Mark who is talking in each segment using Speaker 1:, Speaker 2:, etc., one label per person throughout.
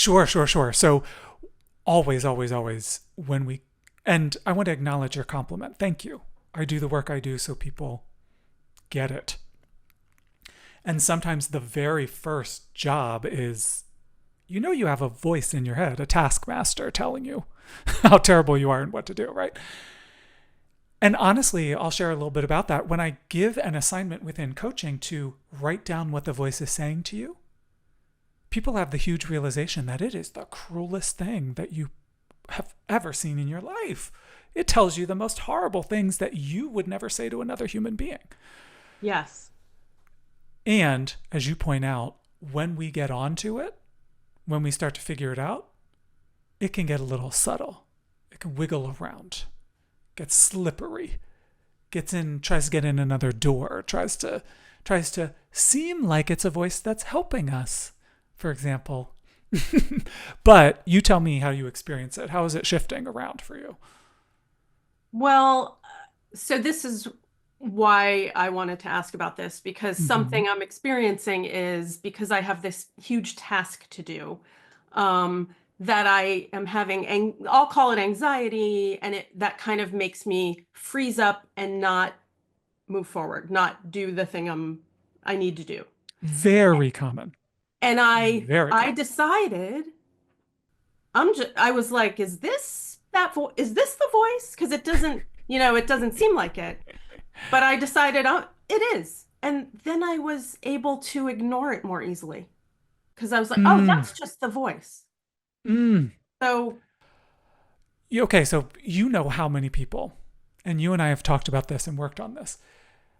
Speaker 1: Sure, sure, sure. So always, always, always and I want to acknowledge your compliment. Thank you. I do the work I do so people get it. And sometimes the very first job is, you have a voice in your head, a taskmaster telling you how terrible you are and what to do, right? And honestly, I'll share a little bit about that. When I give an assignment within coaching to write down what the voice is saying to you, people have the huge realization that it is the cruelest thing that you have ever seen in your life. It tells you the most horrible things that you would never say to another human being.
Speaker 2: Yes.
Speaker 1: And as you point out, when we get onto it, when we start to figure it out, it can get a little subtle. It can wiggle around, gets slippery, tries to get in another door, tries to seem like it's a voice that's helping us, for example. But you tell me how you experience it. How is it shifting around for you?
Speaker 2: Well, so this is why I wanted to ask about this, because
Speaker 1: Mm-hmm.
Speaker 2: something I'm experiencing is because I have this huge task to do, that I am having, I'll call it anxiety, and that kind of makes me freeze up and not move forward, not do the thing I need to do.
Speaker 1: Very common.
Speaker 2: And
Speaker 1: Very
Speaker 2: I
Speaker 1: common.
Speaker 2: decided I was like, is this the voice? Because it doesn't seem like it. But I decided, oh, it is. And then I was able to ignore it more easily because I was like, oh,
Speaker 1: Mm,
Speaker 2: that's just the voice.
Speaker 1: mm.
Speaker 2: So,
Speaker 1: Okay, so you know how many people, and you and I have talked about this and worked on this.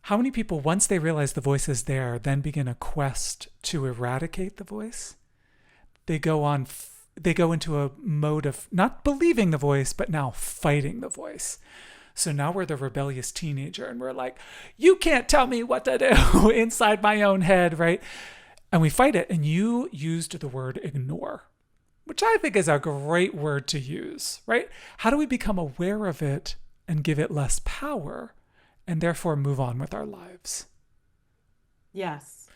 Speaker 1: How many people, once they realize the voice is there, then begin a quest to eradicate the voice? They go on, they go into a mode of not believing the voice, but now fighting the voice. So now we're the rebellious teenager and we're like, you can't tell me what to do inside my own head, right? And we fight it. And you used the word ignore, which I think is a great word to use, right? How do we become aware of it and give it less power and therefore move on with our lives,
Speaker 2: yes.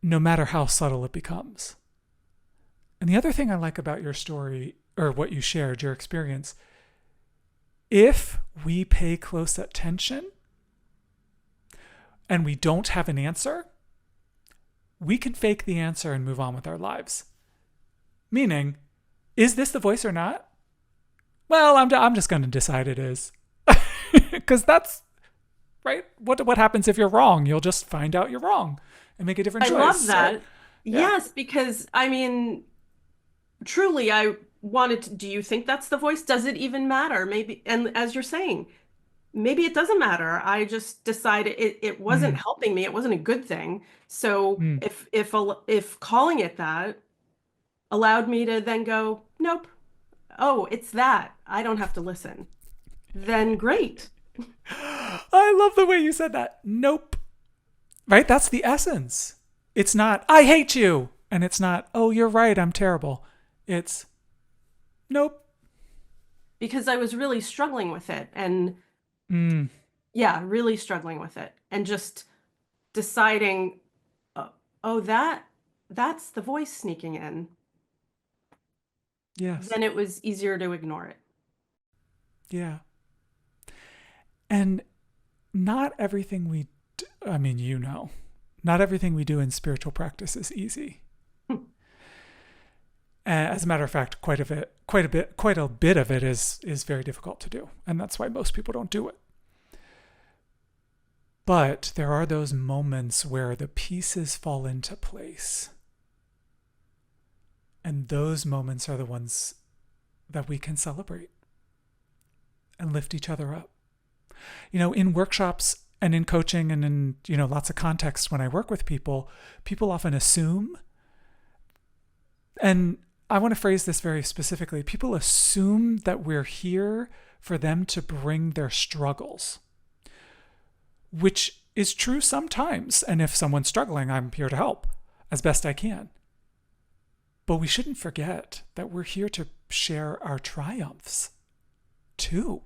Speaker 1: no matter how subtle it becomes? And the other thing I like about your story, or what you shared, your experience, if we pay close attention and we don't have an answer, we can fake the answer and move on with our lives. Meaning, is this the voice or not? Well, I'm just going to decide it is. Because that's right. What happens if you're wrong? You'll just find out you're wrong and make a different
Speaker 2: I love
Speaker 1: choice, right?
Speaker 2: that.
Speaker 1: Yeah.
Speaker 2: Yes, because I mean, truly, I wanted to, do you think that's the voice? Does it even matter? Maybe, and as you're saying, maybe it doesn't matter. I just decided it wasn't
Speaker 1: Mm,
Speaker 2: helping me. It wasn't a good thing. So
Speaker 1: mm.
Speaker 2: if calling it that allowed me to then go, nope. Oh, it's that. I don't have to listen. Then great.
Speaker 1: I love the way you said that. Nope. Right? That's the essence. It's not, I hate you. And it's not, oh, you're right, I'm terrible. It's, nope.
Speaker 2: Because I was really struggling with it. And
Speaker 1: Mm,
Speaker 2: yeah, really struggling with it. And just deciding, oh, oh, that's the voice sneaking in.
Speaker 1: yes.
Speaker 2: Then it was easier to ignore it.
Speaker 1: Yeah. And not everything not everything we do in spiritual practice is easy. As a matter of fact, quite a bit of it is very difficult to do. And that's why most people don't do it. But there are those moments where the pieces fall into place. And those moments are the ones that we can celebrate and lift each other up. In workshops and in coaching and in, lots of contexts when I work with people, people often assume, and I want to phrase this very specifically, people assume that we're here for them to bring their struggles, which is true sometimes. And if someone's struggling, I'm here to help as best I can. But we shouldn't forget that we're here to share our triumphs too.